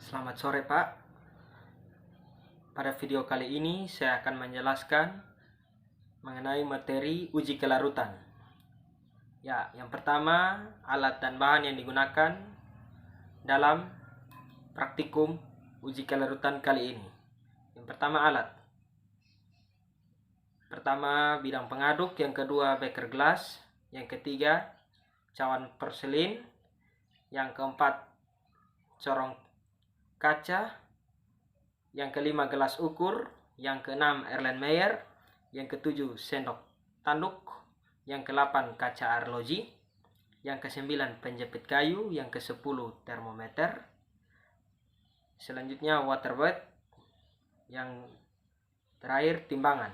Selamat sore Pak. Pada video kali ini saya akan menjelaskan mengenai materi uji kelarutan. Ya, yang pertama alat dan bahan yang digunakan dalam praktikum uji kelarutan kali ini. Yang pertama alat. Pertama bidang pengaduk, yang kedua beker gelas, yang ketiga cawan porselin, yang keempat corong kaca, yang kelima gelas ukur, yang keenam Erlenmeyer, yang ketujuh sendok tanduk, yang ke-8 kaca arloji, yang ke-9 penjepit kayu, yang ke-10 termometer, selanjutnya water weight, yang terakhir timbangan.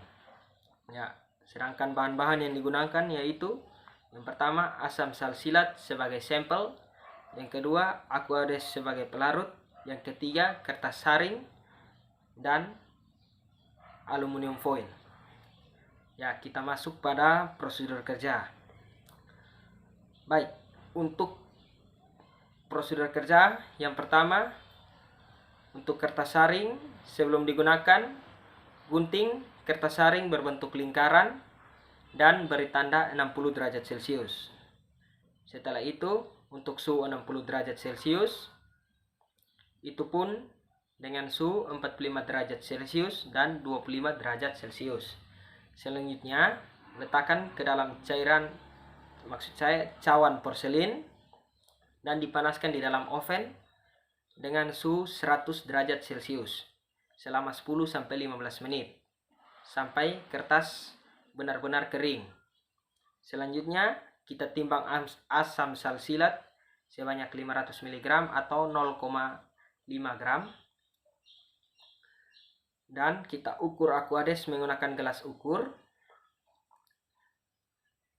Ya, sedangkan bahan-bahan yang digunakan yaitu yang pertama asam salsilat sebagai sampel, yang kedua aquades sebagai pelarut, yang ketiga kertas saring dan aluminium foil. Ya, kita masuk pada prosedur kerja. Baik, untuk prosedur kerja yang pertama, untuk kertas saring sebelum digunakan, gunting kertas saring berbentuk lingkaran dan beri tanda 60 derajat Celcius. Setelah itu, untuk suhu 60 derajat Celcius, itu pun dengan suhu 45 derajat Celcius dan 25 derajat Celcius. Selanjutnya, letakkan ke dalam cairan, maksud saya cawan porselin, dan dipanaskan di dalam oven dengan suhu 100 derajat Celcius selama 10-15 menit sampai kertas benar-benar kering. Selanjutnya, kita timbang asam salsilat sebanyak 500 mg atau 0,5 gram. Dan kita ukur aquades menggunakan gelas ukur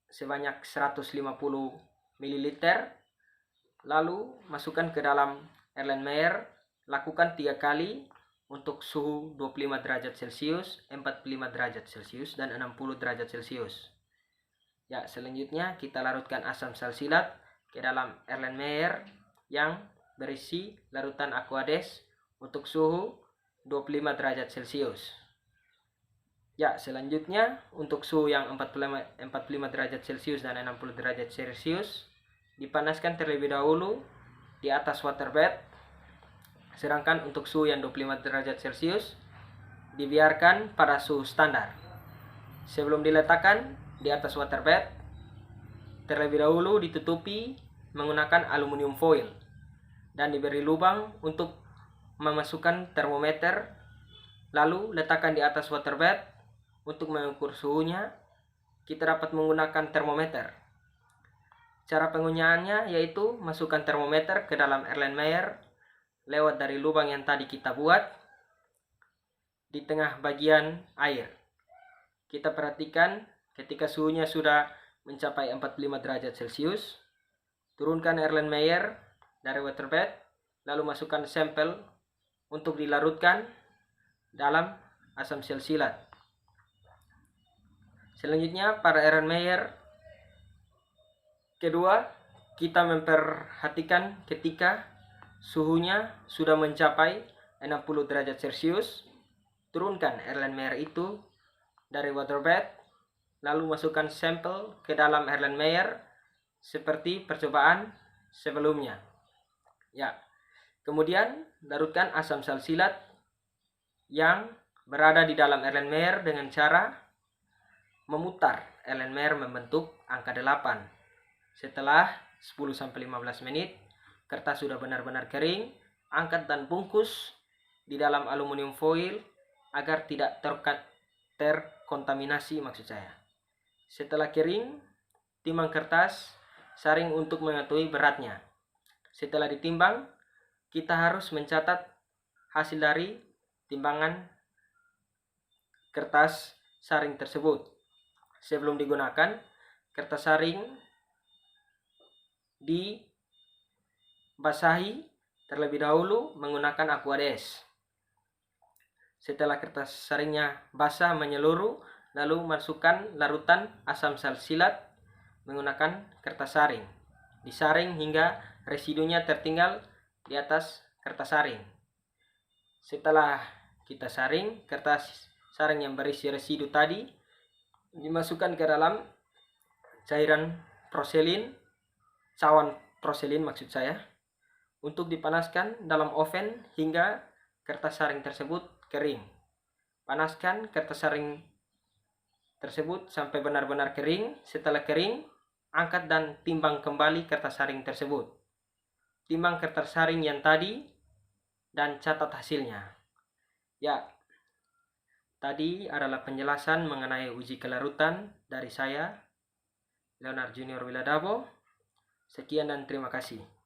sebanyak 150 ml. Lalu masukkan ke dalam Erlenmeyer, lakukan 3 kali untuk suhu 25 derajat Celcius, 45 derajat Celcius, dan 60 derajat Celcius. Ya, selanjutnya kita larutkan asam salsilat ke dalam Erlenmeyer yang berisi larutan aquades untuk suhu 25 derajat Celcius. Ya, selanjutnya untuk suhu yang 45 derajat Celcius dan 60 derajat Celcius dipanaskan terlebih dahulu di atas water bed. Sedangkan untuk suhu yang 25 derajat Celcius dibiarkan pada suhu standar. Sebelum diletakkan di atas water bed, terlebih dahulu ditutupi menggunakan aluminium foil dan diberi lubang untuk memasukkan termometer. Lalu letakkan di atas water bed. Untuk mengukur suhunya, kita dapat menggunakan termometer. Cara penggunaannya yaitu masukkan termometer ke dalam Erlenmeyer lewat dari lubang yang tadi kita buat di tengah bagian air. Kita perhatikan ketika suhunya sudah mencapai 45 derajat Celcius, turunkan Erlenmeyer dari waterbed, lalu masukkan sampel untuk dilarutkan dalam asam salsilat. Selanjutnya pada Erlenmeyer kedua, kita memperhatikan ketika suhunya sudah mencapai 60 derajat Celcius, turunkan Erlenmeyer itu dari waterbed, lalu masukkan sampel ke dalam Erlenmeyer seperti percobaan sebelumnya. Ya, kemudian larutkan asam salsilat yang berada di dalam Erlenmeyer dengan cara memutar Erlenmeyer membentuk angka 8. Setelah 10-15 menit, kertas sudah benar-benar kering, angkat dan bungkus di dalam aluminium foil agar tidak terkontaminasi maksud saya. Setelah kering, timbang kertas saring untuk mengetahui beratnya. Setelah ditimbang, kita harus mencatat hasil dari timbangan kertas saring tersebut. Sebelum digunakan, kertas saring dibasahi terlebih dahulu menggunakan aquades. Setelah kertas saringnya basah menyeluruh, lalu masukkan larutan asam salsilat menggunakan kertas saring. Disaring hingga residunya tertinggal di atas kertas saring. Setelah kita saring, kertas saring yang berisi residu tadi dimasukkan ke dalam cairan proselin, cawan proselin maksud saya, untuk dipanaskan dalam oven hingga kertas saring tersebut kering. Panaskan kertas saring tersebut sampai benar-benar kering. Setelah kering, angkat dan timbang kembali kertas saring tersebut. Timbang kertas saring yang tadi dan catat hasilnya. Ya, tadi adalah penjelasan mengenai uji kelarutan dari saya, Leonard Junior Wiladabo. Sekian dan terima kasih.